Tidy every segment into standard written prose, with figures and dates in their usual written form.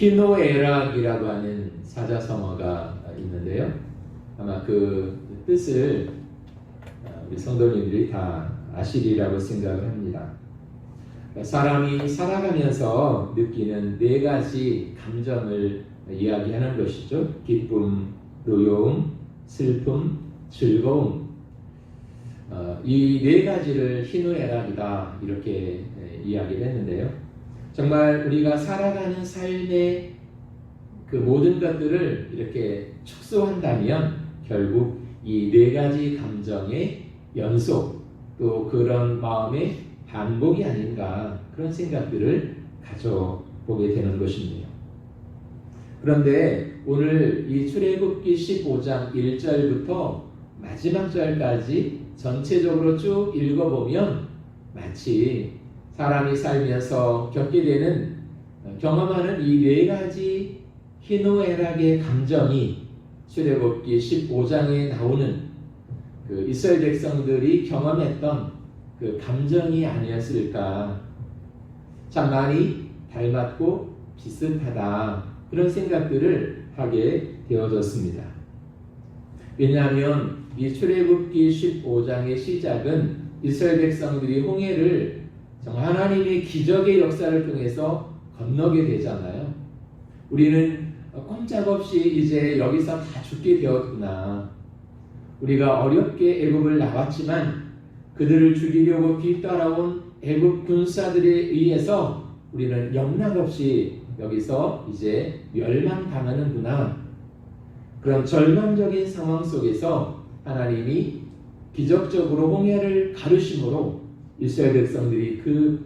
희노애락이라고 하는 사자성어가 있는데요. 아마 그 뜻을 우리 성도님들이 다 아시리라고 생각을 합니다. 사람이 살아가면서 느끼는 네 가지 감정을 이야기하는 것이죠. 기쁨, 노여움, 슬픔, 즐거움. 이 네 가지를 희노애락이다 이렇게 이야기를 했는데요. 정말 우리가 살아가는 삶의 그 모든 것들을 이렇게 축소한다면 결국 이 네 가지 감정의 연속, 또 그런 마음의 반복이 아닌가, 그런 생각들을 가져보게 되는 것입니다. 그런데 오늘 이 출애굽기 15장 1절부터 마지막 절까지 전체적으로 쭉 읽어보면 마치 사람이 살면서 겪게 되는, 경험하는 이 네 가지 희노애락의 감정이 출애굽기 15장에 나오는 그 이스라엘 백성들이 경험했던 그 감정이 아니었을까. 참 많이 닮았고 비슷하다, 그런 생각들을 하게 되어졌습니다. 왜냐하면 이 출애굽기 15장의 시작은 이스라엘 백성들이 홍해를 정말 하나님의 기적의 역사를 통해서 건너게 되잖아요. 우리는 꼼짝없이 이제 여기서 다 죽게 되었구나. 우리가 어렵게 애굽을 나왔지만 그들을 죽이려고 뒤따라온 애굽 군사들에 의해서 우리는 영락없이 여기서 이제 멸망당하는구나. 그런 절망적인 상황 속에서 하나님이 기적적으로 홍해를 가르심으로 이스라엘 백성들이 그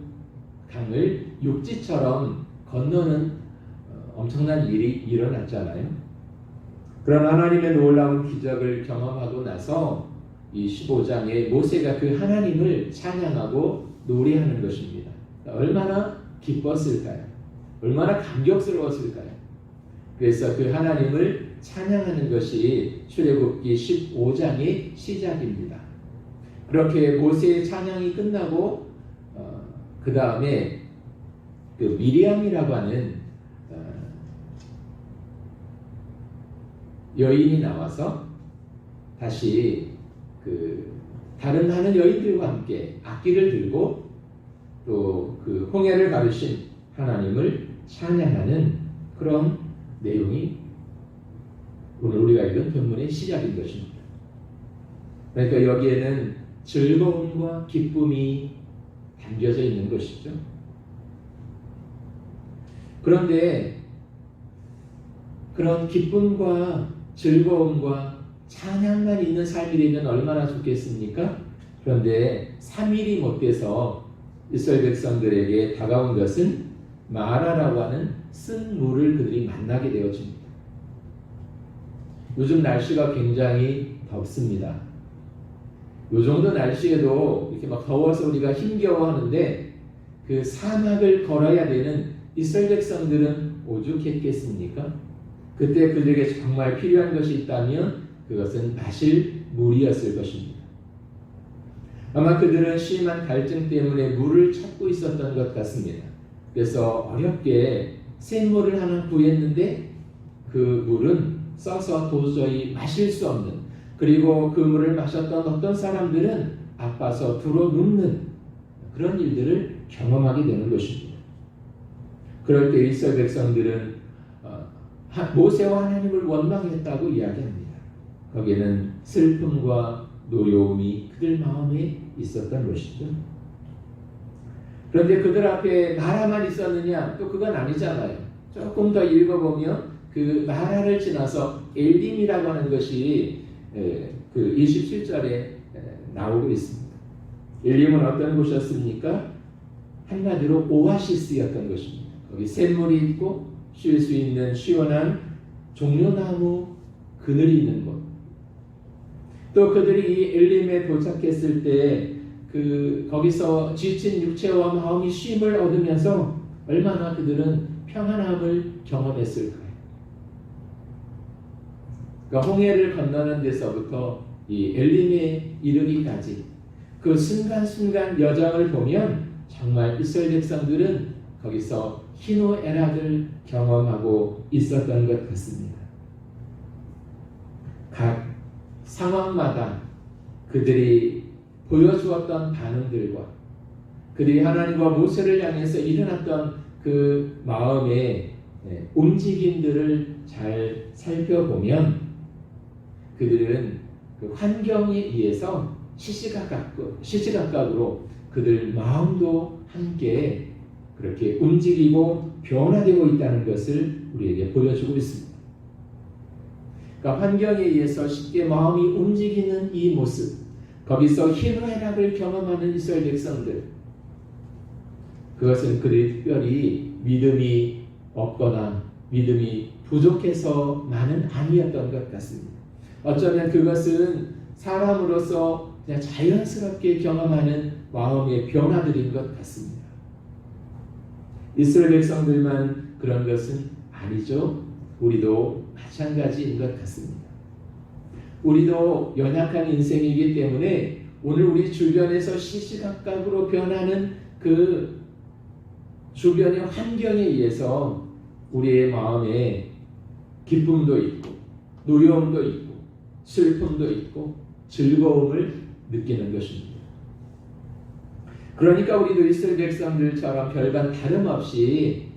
강을 육지처럼 건너는 엄청난 일이 일어났잖아요. 그런 하나님의 놀라운 기적을 경험하고 나서 이 15장에 모세가 그 하나님을 찬양하고 노래하는 것입니다. 얼마나 기뻤을까요? 얼마나 감격스러웠을까요? 그래서 그 하나님을 찬양하는 것이 출애굽기 15장의 시작입니다. 그렇게 모세의 찬양이 끝나고 그 다음에 그 미리암이라고 하는 여인이 나와서 다시 그 다른 하는 여인들과 함께 악기를 들고 또 그 홍해를 가르신 하나님을 찬양하는 그런 내용이 오늘 우리가 읽은 본문의 시작인 것입니다. 그러니까 여기에는 즐거움과 기쁨이 담겨져 있는 것이죠. 그런데 그런 기쁨과 즐거움과 찬양만 있는 삶이 되면 얼마나 좋겠습니까? 그런데 3일이 못 돼서 이스라엘 백성들에게 다가온 것은 마라라고 하는 쓴 물을 그들이 만나게 되어집니다. 요즘 날씨가 굉장히 덥습니다. 요 정도 날씨에도 이렇게 막 더워서 우리가 힘겨워하는데 그 사막을 걸어야 되는 이스라엘 백성들은 오죽했겠습니까? 그때 그들에게 정말 필요한 것이 있다면 그것은 마실 물이었을 것입니다. 아마 그들은 심한 갈증 때문에 물을 찾고 있었던 것 같습니다. 그래서 어렵게 샘물을 하나 구했는데 그 물은 써서 도저히 마실 수 없는, 그리고 그 물을 마셨던 어떤 사람들은 아파서 들어 눕는 그런 일들을 경험하게 되는 것입니다. 그럴 때 이스라엘 백성들은 모세와 하나님을 원망했다고 이야기합니다. 거기에는 슬픔과 노여움이 그들 마음에 있었던 것이죠. 그런데 그들 앞에 마라만 있었느냐? 또 그건 아니잖아요. 조금 더 읽어보면 그 마라를 지나서 엘림이라고 하는 것이 그 27절에 나오고 있습니다. 엘림은 어떤 곳이었습니까? 한마디로 오아시스였던 것입니다. 거기 샘물이 있고 쉴 수 있는 시원한 종려나무 그늘이 있는 곳. 또 그들이 이 엘림에 도착했을 때 거기서 지친 육체와 마음이 쉼을 얻으면서 얼마나 그들은 평안함을 경험했을까요? 그러니까 홍해를 건너는 데서부터 이 엘림에 이르기까지 그 순간순간 여정을 보면 정말 이스라엘 백성들은 거기서 희노애락을 경험하고 있었던 것 같습니다. 각 상황마다 그들이 보여주었던 반응들과 그들이 하나님과 모세를 향해서 일어났던 그 마음의 움직임들을 잘 살펴보면 그들은 그 환경에 의해서 시시각각으로 그들 마음도 함께 그렇게 움직이고 변화되고 있다는 것을 우리에게 보여주고 있습니다. 그러니까 환경에 의해서 쉽게 마음이 움직이는 이 모습, 거기서 희노애락을 경험하는 이스라엘 백성들, 그것은 그들이 특별히 믿음이 없거나 믿음이 부족해서만은 아니었던 것 같습니다. 어쩌면 그것은 사람으로서 그냥 자연스럽게 경험하는 마음의 변화들인 것 같습니다. 이스라엘 백성들만 그런 것은 아니죠. 우리도 마찬가지인 것 같습니다. 우리도 연약한 인생이기 때문에 오늘 우리 주변에서 시시각각으로 변하는 그 주변의 환경에 의해서 우리의 마음에 기쁨도 있고 노여움도 있고 슬픔도 있고 즐거움을 느끼는 것입니다. 그러니까 우리도 이스라엘 백성들처럼 별반 다름없이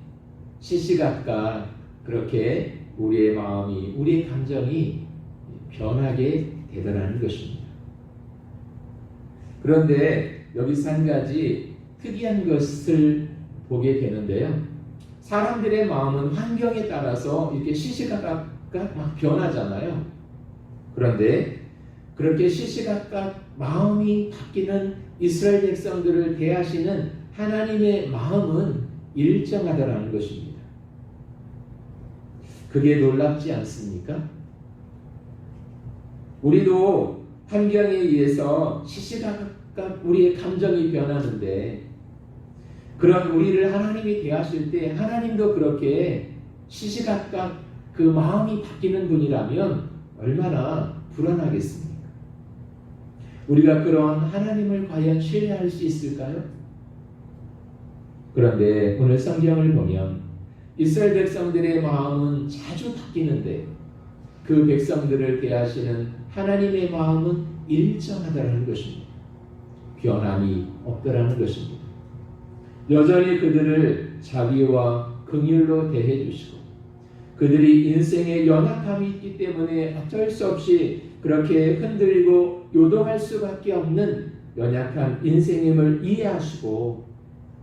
시시각각 그렇게 우리의 마음이, 우리의 감정이 변하게 되더라는 것입니다. 그런데 여기서 한 가지 특이한 것을 보게 되는데요. 사람들의 마음은 환경에 따라서 이렇게 시시각각 막 변하잖아요. 그런데 그렇게 시시각각 마음이 바뀌는 이스라엘 백성들을 대하시는 하나님의 마음은 일정하다라는 것입니다. 그게 놀랍지 않습니까? 우리도 환경에 의해서 시시각각 우리의 감정이 변하는데 그런 우리를 하나님이 대하실 때 하나님도 그렇게 시시각각 그 마음이 바뀌는 분이라면 얼마나 불안하겠습니까? 우리가 그런 하나님을 과연 신뢰할 수 있을까요? 그런데 오늘 성경을 보면 이스라엘 백성들의 마음은 자주 바뀌는데 그 백성들을 대하시는 하나님의 마음은 일정하다는 것입니다. 변함이 없다라는 것입니다. 여전히 그들을 자비와 긍휼로 대해 주시고 그들이 인생에 연약함이 있기 때문에 어쩔 수 없이 그렇게 흔들리고 요동할 수밖에 없는 연약한 인생임을 이해하시고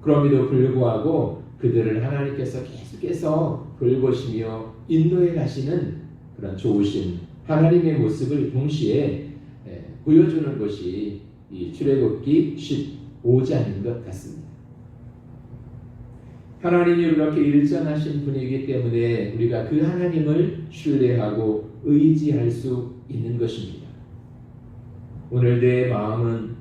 그럼에도 불구하고 그들을 하나님께서 계속해서 돌보시며 인도해 가시는 그런 좋으신 하나님의 모습을 동시에 보여주는 것이 이 출애굽기 15장인 것 같습니다. 하나님이 그렇게 일정하신 분이기 때문에 우리가 그 하나님을 신뢰하고 의지할 수 있는 것입니다. 오늘 내 마음은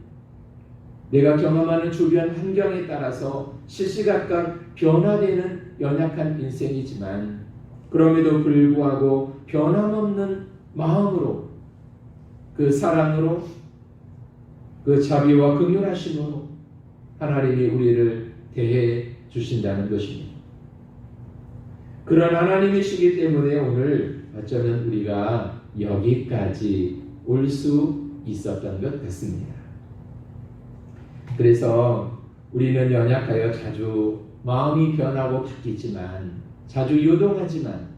내가 경험하는 주변 환경에 따라서 시시각각 변화되는 연약한 인생이지만 그럼에도 불구하고 변함없는 마음으로 그 사랑으로 그 자비와 긍휼하심으로 하나님이 우리를 대해 주신다는 것입니다. 그런 하나님이시기 때문에 오늘 어쩌면 우리가 여기까지 올 수 있었던 것 같습니다. 그래서 우리는 연약하여 자주 마음이 변하고 바뀌지만 자주 요동하지만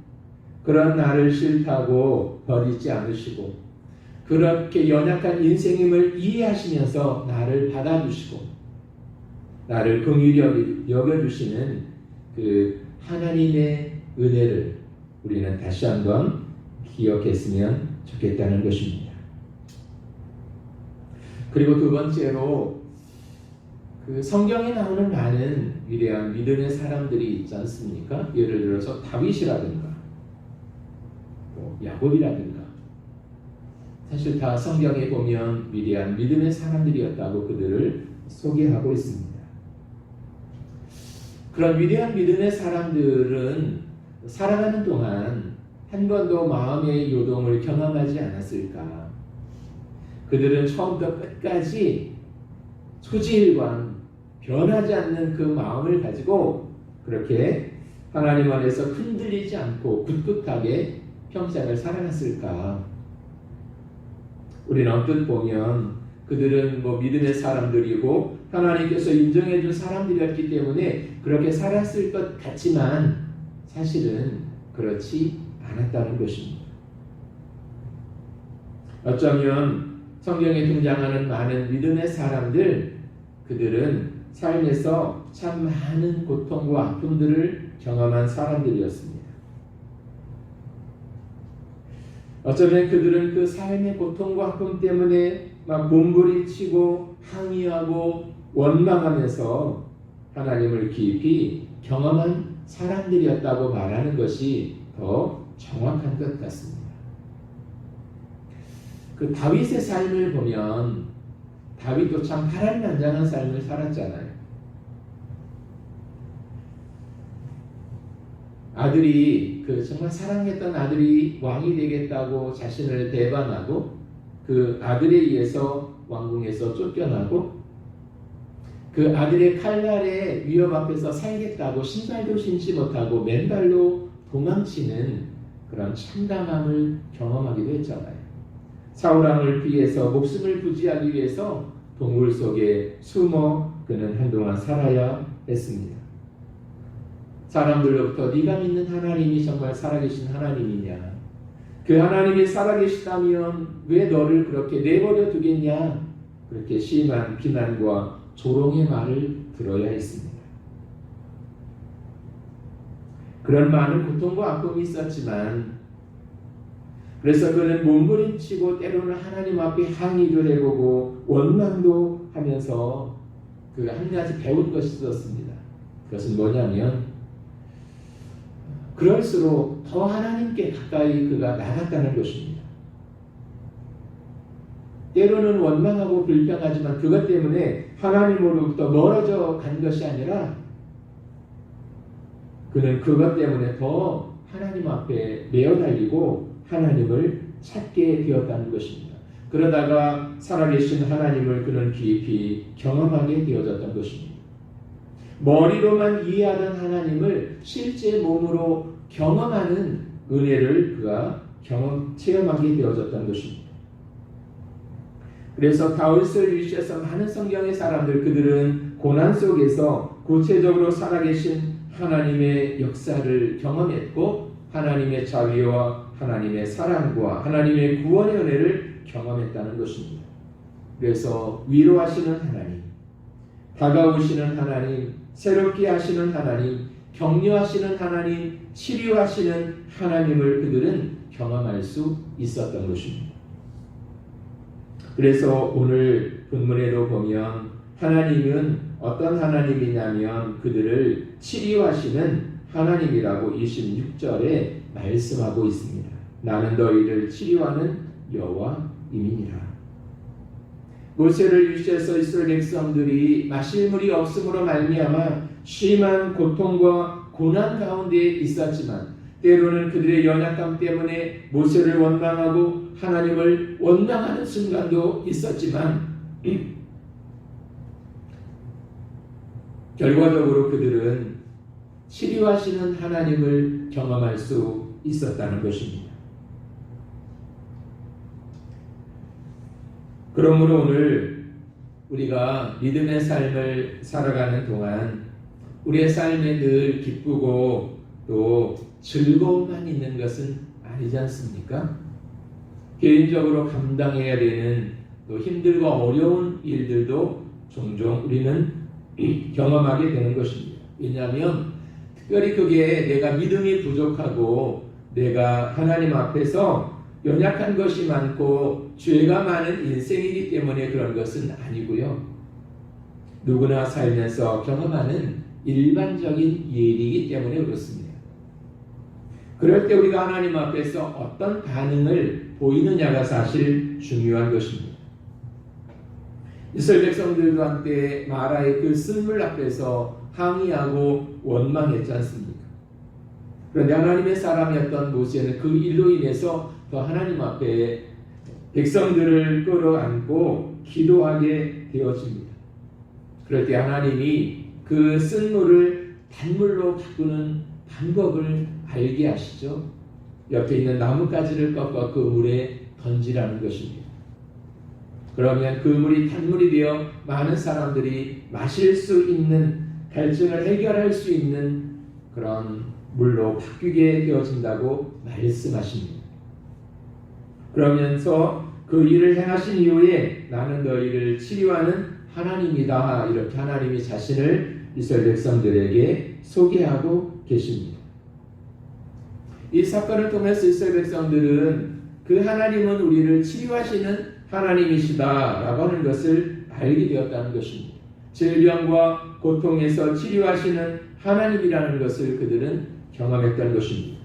그런 나를 싫다고 버리지 않으시고 그렇게 연약한 인생임을 이해하시면서 나를 받아주시고 나를 긍휼히 여겨주시는 그 하나님의 은혜를 우리는 다시 한번 기억했으면 좋겠다는 것입니다. 그리고 두 번째로 그 성경에 나오는 많은 위대한 믿음의 사람들이 있지 않습니까? 예를 들어서 다윗이라든가 야곱이라든가 사실 다 성경에 보면 위대한 믿음의 사람들이었다고 그들을 소개하고 있습니다. 그런 위대한 믿음의 사람들은 살아가는 동안 한 번도 마음의 요동을 경험하지 않았을까? 그들은 처음부터 끝까지 초지일관 변하지 않는 그 마음을 가지고 그렇게 하나님 안에서 흔들리지 않고 굳굳하게 평생을 살아갔을까? 우리는 언뜻 보면 그들은 믿음의 사람들이고 하나님께서 인정해 준 사람들이었기 때문에 그렇게 살았을 것 같지만 사실은 그렇지 않았다는 것입니다. 어쩌면 성경에 등장하는 많은 믿음의 사람들, 그들은 삶에서 참 많은 고통과 아픔들을 경험한 사람들이었습니다. 어쩌면 그들은 그 삶의 고통과 아픔 때문에 막 몸부림치고 항의하고 원망하면서 하나님을 깊이 경험한 사람들이었다고 말하는 것이 더 정확한 것 같습니다. 그 다윗의 삶을 보면 다윗도 참 파란만장한 삶을 살았잖아요. 아들이 정말 사랑했던 아들이 왕이 되겠다고 자신을 배반하고 그 아들에 의해서 왕궁에서 쫓겨나고 그 아들의 칼날의 위협 앞에서 살겠다고 신발도 신지 못하고 맨발로 도망치는 그런 참담함을 경험하기도 했잖아요. 사울왕을 피해서 목숨을 부지하기 위해서 동굴 속에 숨어 그는 한동안 살아야 했습니다. 사람들로부터 네가 믿는 하나님이 정말 살아계신 하나님이냐? 그 하나님이 살아계시다면 왜 너를 그렇게 내버려 두겠냐? 그렇게 심한 비난과 조롱의 말을 들어야 했습니다. 그런 많은 고통과 아픔이 있었지만 그래서 그는 몸부림치고 때로는 하나님 앞에 항의도 해보고 원망도 하면서 그 한 가지 배운 것이 있었습니다. 그것은 뭐냐면 그럴수록 더 하나님께 가까이 그가 나갔다는 것입니다. 때로는 원망하고 불평하지만 그것 때문에 하나님으로부터 멀어져 간 것이 아니라 그는 그것 때문에 더 하나님 앞에 매어 달리고 하나님을 찾게 되었다는 것입니다. 그러다가 살아계신 하나님을 그는 깊이 경험하게 되어졌던 것입니다. 머리로만 이해하던 하나님을 실제 몸으로 경험하는 은혜를 그가 체험하게 되어졌던 것입니다. 그래서 다윗을 위시해서 많은 성경의 사람들 그들은 고난 속에서 구체적으로 살아계신 하나님의 역사를 경험했고 하나님의 자비와 하나님의 사랑과 하나님의 구원의 은혜를 경험했다는 것입니다. 그래서 위로하시는 하나님, 다가오시는 하나님, 새롭게 하시는 하나님, 격려하시는 하나님, 치료하시는 하나님을 그들은 경험할 수 있었던 것입니다. 그래서 오늘 본문에도 보면 하나님은 어떤 하나님이냐면 그들을 치료하시는 하나님이라고 26절에 말씀하고 있습니다. 나는 너희를 치료하는 여호와임이니라. 모세를 위시해서 이스라엘 백성들이 마실 물이 없음으로 말미암아 심한 고통과 고난 가운데 있었지만 때로는 그들의 연약함 때문에 모세를 원망하고 하나님을 원망하는 순간도 있었지만 결과적으로 그들은 치료하시는 하나님을 경험할 수 있었다는 것입니다. 그러므로 오늘 우리가 믿음의 삶을 살아가는 동안 우리의 삶에 늘 기쁘고 또 즐거움만 있는 것은 아니지 않습니까? 개인적으로 감당해야 되는 또 힘들고 어려운 일들도 종종 우리는 경험하게 되는 것입니다. 왜냐하면 특별히 그게 내가 믿음이 부족하고 내가 하나님 앞에서 연약한 것이 많고 죄가 많은 인생이기 때문에 그런 것은 아니고요. 누구나 살면서 경험하는 일반적인 일이기 때문에 그렇습니다. 그럴 때 우리가 하나님 앞에서 어떤 반응을 보이느냐가 사실 중요한 것입니다. 이스라엘 백성들도 한때 마라의 그 쓴물 앞에서 항의하고 원망했지 않습니까? 그런데 하나님의 사람이었던 모세는 그 일로 인해서 더 하나님 앞에 백성들을 끌어안고 기도하게 되어집니다. 그럴 때 하나님이 그 쓴물을 단물로 바꾸는 방법을 알게 하시죠. 옆에 있는 나뭇가지를 꺾어 그 물에 던지라는 것입니다. 그러면 그 물이 단물이 되어 많은 사람들이 마실 수 있는, 갈증을 해결할 수 있는 그런 물로 바뀌게 되어진다고 말씀하십니다. 그러면서 그 일을 행하신 이후에 나는 너희를 치료하는 하나님이다, 이렇게 하나님이 자신을 이스라엘 백성들에게 소개하고 계십니다. 이 사건을 통해서 이스라엘 백성들은 그 하나님은 우리를 치료하시는 하나님이시다라고 하는 것을 알게 되었다는 것입니다. 질병과 고통에서 치료하시는 하나님이라는 것을 그들은 경험했다는 것입니다.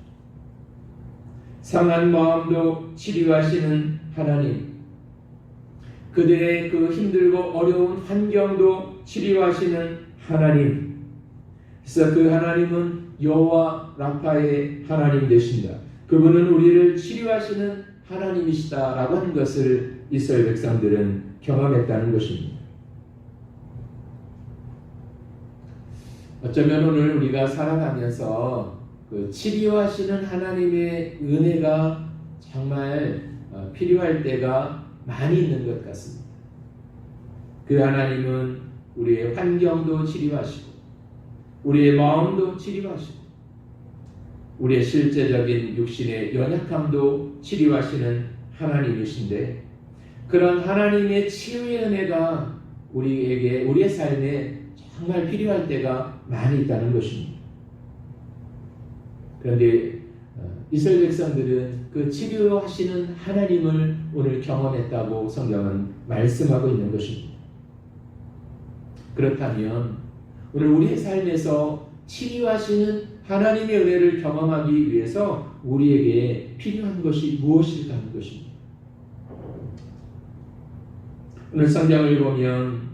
상한 마음도 치료하시는 하나님, 그들의 그 힘들고 어려운 환경도 치료하시는 하나님. 그래서 그 하나님은 여호와 라파의 하나님 되십니다. 그분은 우리를 치료하시는 하나님이시다라고 하는 것을 이스라엘 백성들은 경험했다는 것입니다. 어쩌면 오늘 우리가 살아가면서 그 치료하시는 하나님의 은혜가 정말 필요할 때가 많이 있는 것 같습니다. 그 하나님은 우리의 환경도 치료하시고 우리의 마음도 치료하시고 우리의 실제적인 육신의 연약함도 치료하시는 하나님이신데, 그런 하나님의 치유의 은혜가 우리에게, 우리의 삶에 정말 필요할 때가 많이 있다는 것입니다. 그런데 이스라엘 백성들은 그 치료하시는 하나님을 오늘 경험했다고 성경은 말씀하고 있는 것입니다. 그렇다면 오늘 우리의 삶에서 치료하시는 하나님의 은혜를 경험하기 위해서 우리에게 필요한 것이 무엇일까 하는 것입니다. 오늘 성경을 보면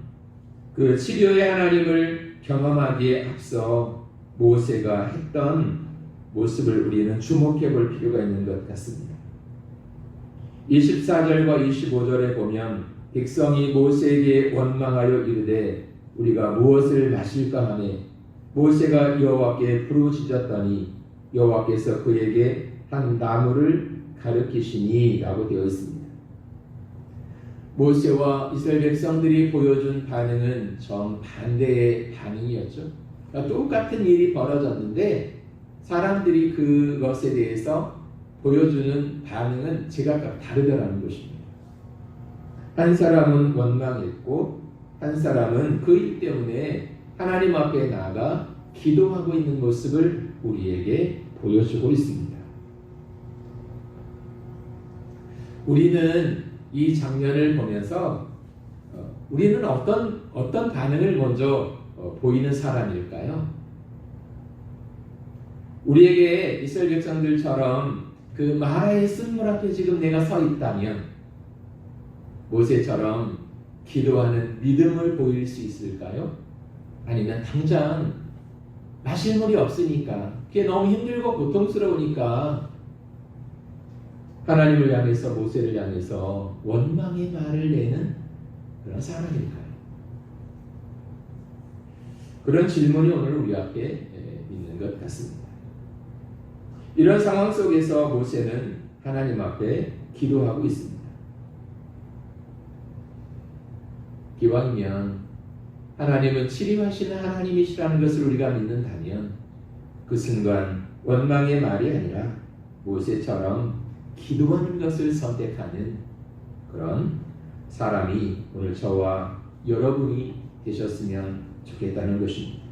그 치료의 하나님을 경험하기에 앞서 모세가 했던 모습을 우리는 주목해 볼 필요가 있는 것 같습니다. 24절과 25절에 보면 백성이 모세에게 원망하여 이르되 우리가 무엇을 마실까 하매 모세가 여호와께 부르짖었더니 여호와께서 그에게 한 나무를 가르치시니 라고 되어 있습니다. 모세와 이스라엘 백성들이 보여준 반응은 정반대의 반응이었죠. 그러니까 똑같은 일이 벌어졌는데 사람들이 그것에 대해서 보여주는 반응은 제각각 다르다는 것입니다. 한 사람은 원망했고 한 사람은 그 일 때문에 하나님 앞에 나아가 기도하고 있는 모습을 우리에게 보여주고 있습니다. 우리는 이 장면을 보면서 우리는 어떤 반응을 먼저 보이는 사람일까요? 우리에게 이스라엘 백성들처럼 그 마라의 쓴물 앞에 지금 내가 서 있다면 모세처럼 기도하는 믿음을 보일 수 있을까요? 아니면 당장 마실 물이 없으니까, 그게 너무 힘들고 고통스러우니까 하나님을 향해서, 모세를 향해서 원망의 말을 내는 그런 사람일까요? 그런 질문이 오늘 우리 앞에 있는 것 같습니다. 이런 상황 속에서 모세는 하나님 앞에 기도하고 있습니다. 기왕이면 하나님은 치료하시는 하나님이시라는 것을 우리가 믿는다면 그 순간 원망의 말이 아니라 모세처럼 기도하는 것을 선택하는 그런 사람이 오늘 저와 여러분이 되셨으면 좋겠다는 것입니다.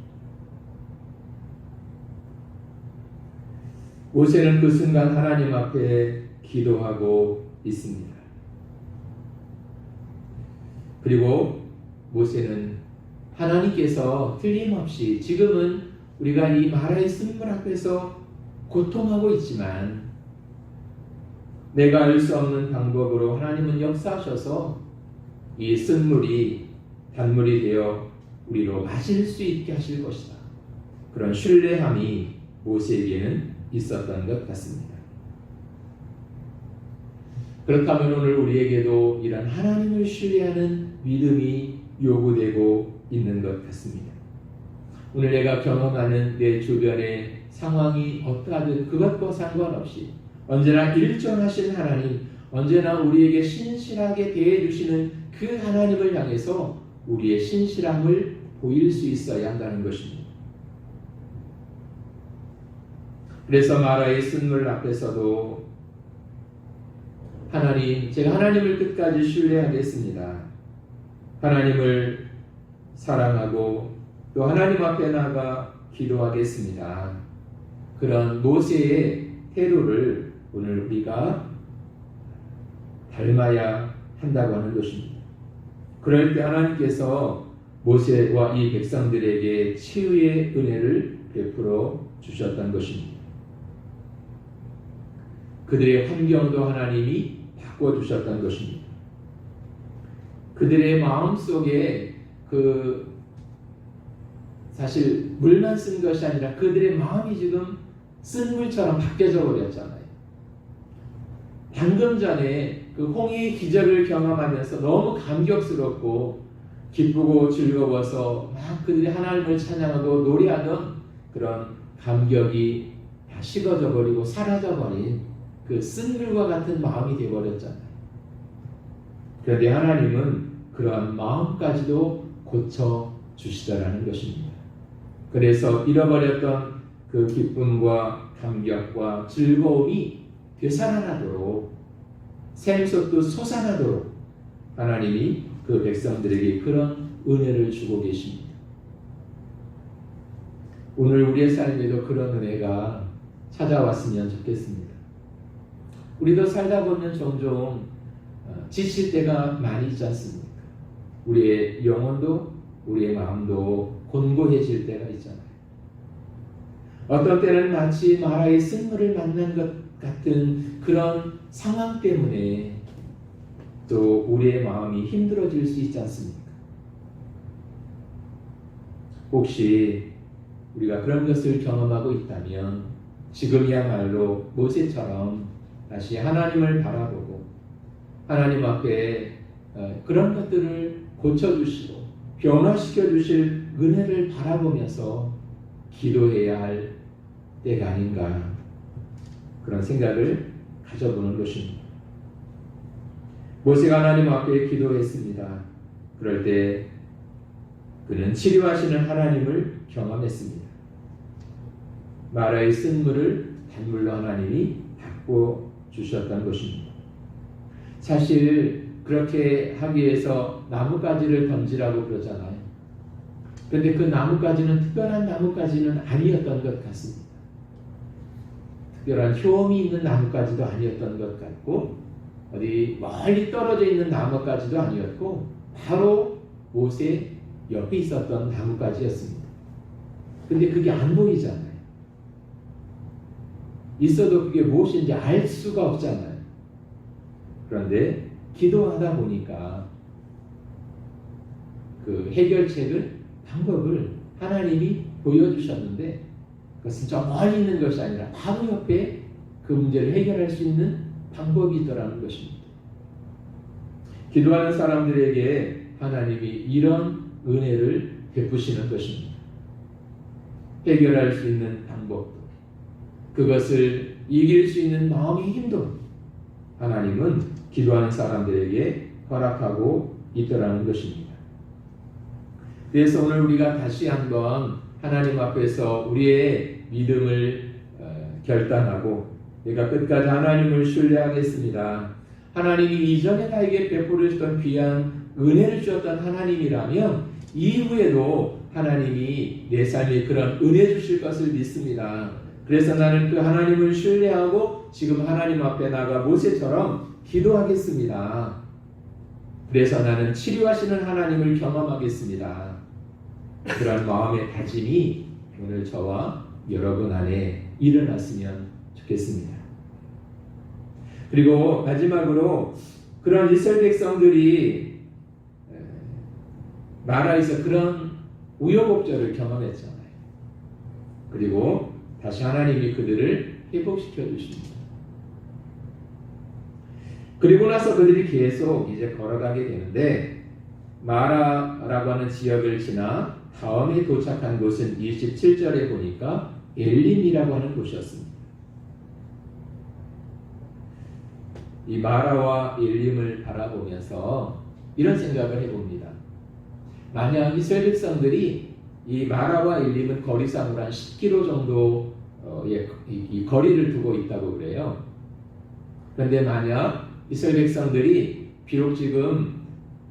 모세는 그 순간 하나님 앞에 기도하고 있습니다. 그리고 모세는 하나님께서 틀림없이 지금은 우리가 이 마라의 쓴물 앞에서 고통하고 있지만 내가 알 수 없는 방법으로 하나님은 역사하셔서 이 쓴물이 단물이 되어 우리로 마실 수 있게 하실 것이다. 그런 신뢰함이 모세에게는 있었던 것 같습니다. 그렇다면 오늘 우리에게도 이런 하나님을 신뢰하는 믿음이 요구되고 있는 것 같습니다. 오늘 내가 경험하는 내 주변의 상황이 어떠하든 그것과 상관없이 언제나 일정하신 하나님, 언제나 우리에게 신실하게 대해주시는 그 하나님을 향해서 우리의 신실함을 보일 수 있어야 한다는 것입니다. 그래서 마라의 쓴물 앞에서도 하나님, 제가 하나님을 끝까지 신뢰하겠습니다. 하나님을 사랑하고 또 하나님 앞에 나가 기도하겠습니다. 그런 모세의 태도를 오늘 우리가 닮아야 한다고 하는 것입니다. 그럴 때 하나님께서 모세와 이 백성들에게 치유의 은혜를 베풀어 주셨던 것입니다. 그들의 환경도 하나님이 바꿔주셨던 것입니다. 그들의 마음속에 사실 물만 쓴 것이 아니라 그들의 마음이 지금 쓴 물처럼 바뀌어져 버렸잖아요. 방금 전에 그 홍해의 기적을 경험하면서 너무 감격스럽고 기쁘고 즐거워서 막 그들이 하나님을 찬양하고 노래하던 그런 감격이 다 식어져 버리고 사라져 버린 그 쓴물과 같은 마음이 되어버렸잖아요. 그런데 하나님은 그러한 마음까지도 고쳐주시더라는 것입니다. 그래서 잃어버렸던 그 기쁨과 감격과 즐거움이 되살아나도록 샘솟도 솟아나도록 하나님이 그 백성들에게 그런 은혜를 주고 계십니다. 오늘 우리의 삶에도 그런 은혜가 찾아왔으면 좋겠습니다. 우리도 살다 보면 종종 지칠 때가 많이 있지 않습니까? 우리의 영혼도 우리의 마음도 곤고해질 때가 있잖아요. 어떤 때는 마치 마라의 쓴물을 만난 것 같은 그런 상황 때문에 또 우리의 마음이 힘들어질 수 있지 않습니까? 혹시 우리가 그런 것을 경험하고 있다면 지금이야말로 모세처럼 다시 하나님을 바라보고 하나님 앞에 그런 것들을 고쳐주시고 변화시켜 주실 은혜를 바라보면서 기도해야 할 때가 아닌가 그런 생각을 가져보는 것입니다. 모세가 하나님 앞에 기도했습니다. 그럴 때 그는 치료하시는 하나님을 경험했습니다. 마라의 쓴물을 단물로 하나님이 바꿔 주셨던 것입니다. 사실 그렇게 하기 위해서 나뭇가지를 던지라고 그러잖아요. 그런데 그 나뭇가지는 특별한 나뭇가지는 아니었던 것 같습니다. 특별한 효험이 있는 나뭇가지도 아니었던 것 같고 어디 멀리 떨어져 있는 나뭇가지도 아니었고 바로 모세 옆에 있었던 나뭇가지였습니다. 근데 그게 안 보이잖아요. 있어도 그게 무엇인지 알 수가 없잖아요. 그런데 기도하다 보니까 그 해결책을 방법을 하나님이 보여주셨는데 그것은 저 멀리 있는 것이 아니라 바로 옆에 그 문제를 해결할 수 있는 방법이 있더라는 것입니다. 기도하는 사람들에게 하나님이 이런 은혜를 베푸시는 것입니다. 해결할 수 있는 방법도 그것을 이길 수 있는 마음의 힘도 하나님은 기도하는 사람들에게 허락하고 있더라는 것입니다. 그래서 오늘 우리가 다시 한번 하나님 앞에서 우리의 믿음을 결단하고 내가 끝까지 하나님을 신뢰하겠습니다. 하나님이 이전에 나에게 베풀어 주셨던 귀한 은혜를 주셨던 하나님이라면 이후에도 하나님이 내 삶에 그런 은혜 주실 것을 믿습니다. 그래서 나는 그 하나님을 신뢰하고 지금 하나님 앞에 나가 모세처럼 기도하겠습니다. 그래서 나는 치료하시는 하나님을 경험하겠습니다. 그런 마음의 다짐이 오늘 저와 여러분 안에 일어났으면 좋겠습니다. 그리고 마지막으로 그런 이스라엘 백성들이 마라에서 그런 우여곡절을 경험했잖아요. 그리고 다시 하나님이 그들을 회복시켜 주십니다. 그리고 나서 그들이 계속 이제 걸어가게 되는데 마라라고 하는 지역을 지나 다음에 도착한 곳은 27절에 보니까 엘림이라고 하는 곳이었습니다. 이 마라와 엘림을 바라보면서 이런 생각을 해봅니다. 만약 이스라엘 백성들이 이 마라와 엘림은 거리상으로 한 10km 정도 이 거리를 두고 있다고 그래요. 그런데 만약 이스라엘 백성들이 비록 지금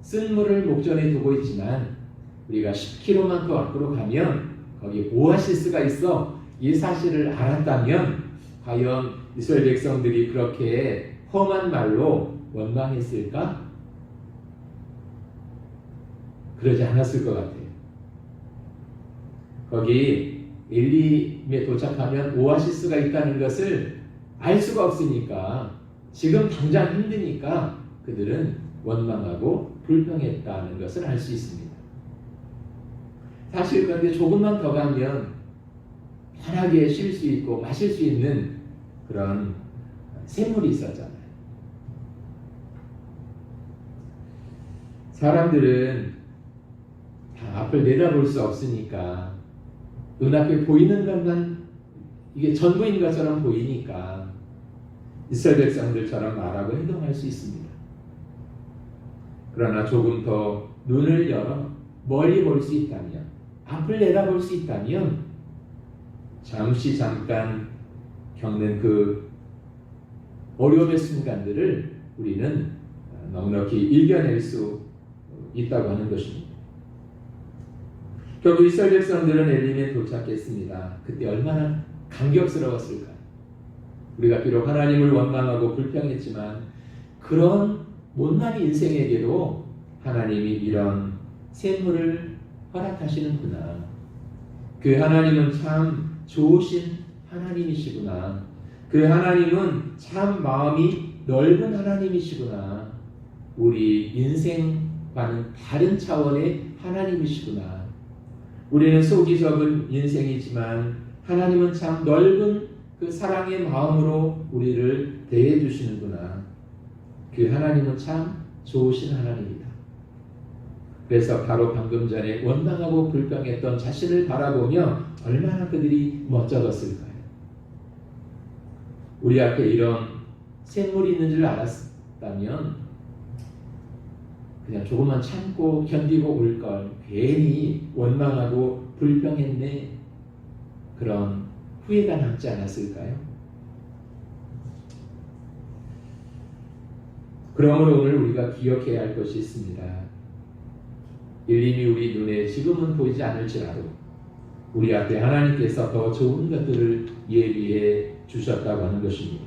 쓴물을 목전에 두고 있지만 우리가 10km만 더 앞으로 가면 거기 오아시스가 있어 이 사실을 알았다면 과연 이스라엘 백성들이 그렇게 험한 말로 원망했을까? 그러지 않았을 것 같아요. 거기 엘림에 도착하면 오아시스가 있다는 것을 알 수가 없으니까 지금 당장 힘드니까 그들은 원망하고 불평했다는 것을 알 수 있습니다. 사실 그런데 조금만 더 가면 편하게 쉴 수 있고 마실 수 있는 그런 샘물이 있었잖아요. 사람들은 다 앞을 내다볼 수 없으니까 눈앞에 보이는 것만 이게 전부인 것처럼 보이니까 이스라엘 백성들처럼 말하고 행동할 수 있습니다. 그러나 조금 더 눈을 열어 멀리 볼 수 있다면, 앞을 내다볼 수 있다면 잠깐 겪는 그 어려움의 순간들을 우리는 넉넉히 이겨낼 수 있다고 하는 것입니다. 결국 이스라엘 백성들은 엘림에 도착했습니다. 그때 얼마나 감격스러웠을까요? 우리가 비록 하나님을 원망하고 불평했지만 그런 못난 인생에게도 하나님이 이런 샘물을 허락하시는구나. 그 하나님은 참 좋으신 하나님이시구나. 그 하나님은 참 마음이 넓은 하나님이시구나. 우리 인생과는 다른 차원의 하나님이시구나. 우리는 속이 좁은 인생이지만 하나님은 참 넓은 그 사랑의 마음으로 우리를 대해 주시는구나. 그 하나님은 참 좋으신 하나님이다. 그래서 바로 방금 전에 원망하고 불평했던 자신을 바라보며 얼마나 그들이 멋쩍었을까요? 우리 앞에 이런 샘물이 있는 줄 알았다면 그냥 조금만 참고 견디고 올 걸 괜히 원망하고 불평했네. 그런 후회가 남지 않았을까요? 그러므로 오늘 우리가 기억해야 할 것이 있습니다. 엘림이 우리 눈에 지금은 보이지 않을지라도 우리 앞에 하나님께서 더 좋은 것들을 예비해 주셨다고 하는 것입니다.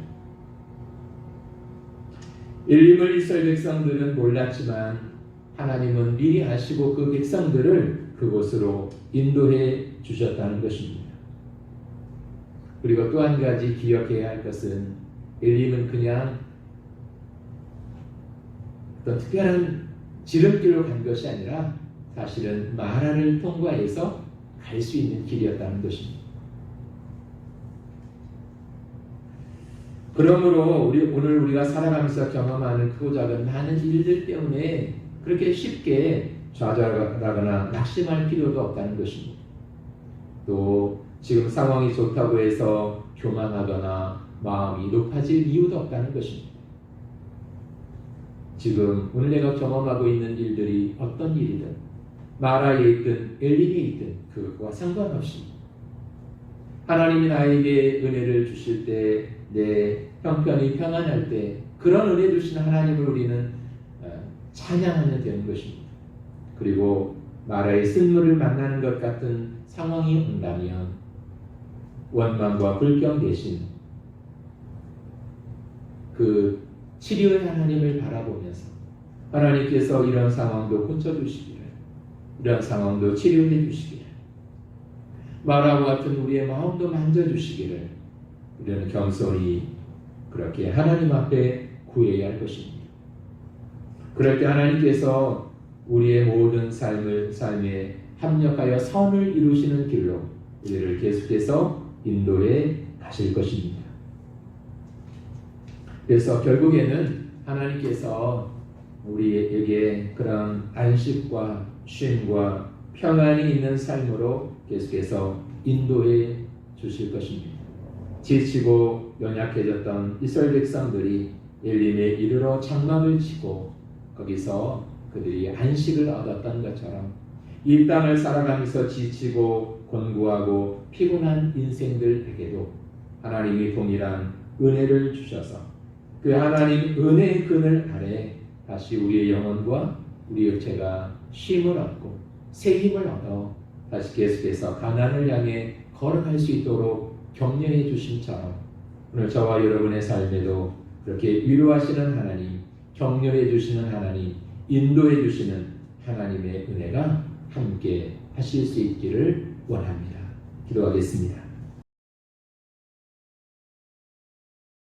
엘림을 이스라엘 백성들은 몰랐지만 하나님은 미리 아시고 그 백성들을 그곳으로 인도해 주셨다는 것입니다. 그리고 또 한 가지 기억해야 할 것은 엘림은 그냥 어떤 특별한 지름길로 간 것이 아니라 사실은 마라를 통과해서 갈 수 있는 길이었다는 것입니다. 그러므로 오늘 우리가 살아가면서 경험하는 크고 작은 많은 일들 때문에 그렇게 쉽게 좌절하거나 낙심할 필요도 없다는 것입니다. 또 지금 상황이 좋다고 해서 교만하거나 마음이 높아질 이유도 없다는 것입니다. 지금 오늘 내가 경험하고 있는 일들이 어떤 일이든 마라에 있든 엘림에 있든 그것과 상관없이 하나님이 나에게 은혜를 주실 때 내 형편이 평안할 때 그런 은혜 주신 하나님을 우리는 찬양하면 되는 것입니다. 그리고 마라의 쓴물을 만나는 것 같은 상황이 온다면 원망과 불평 대신 그 치료의 하나님을 바라보면서 하나님께서 이런 상황도 고쳐주시기를, 이런 상황도 치료해 주시기를, 마라와 같은 우리의 마음도 만져주시기를 우리는 겸손히 그렇게 하나님 앞에 구해야 할 것입니다. 그럴 때 하나님께서 우리의 모든 삶에 합력하여 선을 이루시는 길로 우리를 계속해서 인도해 가실 것입니다. 그래서 결국에는 하나님께서 우리에게 그런 안식과 쉼과 평안이 있는 삶으로 계속해서 인도해 주실 것입니다. 지치고 연약해졌던 이스라엘 백성들이 엘림에 이르러 장막을 치고 거기서 그들이 안식을 얻었던 것처럼 이 땅을 살아가면서 지치고 곤고하고 피곤한 인생들에게도 하나님이 동일한 은혜를 주셔서 그 하나님 은혜의 그늘 아래 다시 우리의 영혼과 우리 육체가 쉼을 얻고 새 힘을 얻어 다시 계속해서 가나안을 향해 걸어갈 수 있도록 격려해 주심처럼 오늘 저와 여러분의 삶에도 그렇게 위로하시는 하나님, 격려해 주시는 하나님, 인도해 주시는 하나님의 은혜가 함께 하실 수 있기를 원합니다. 기도하겠습니다.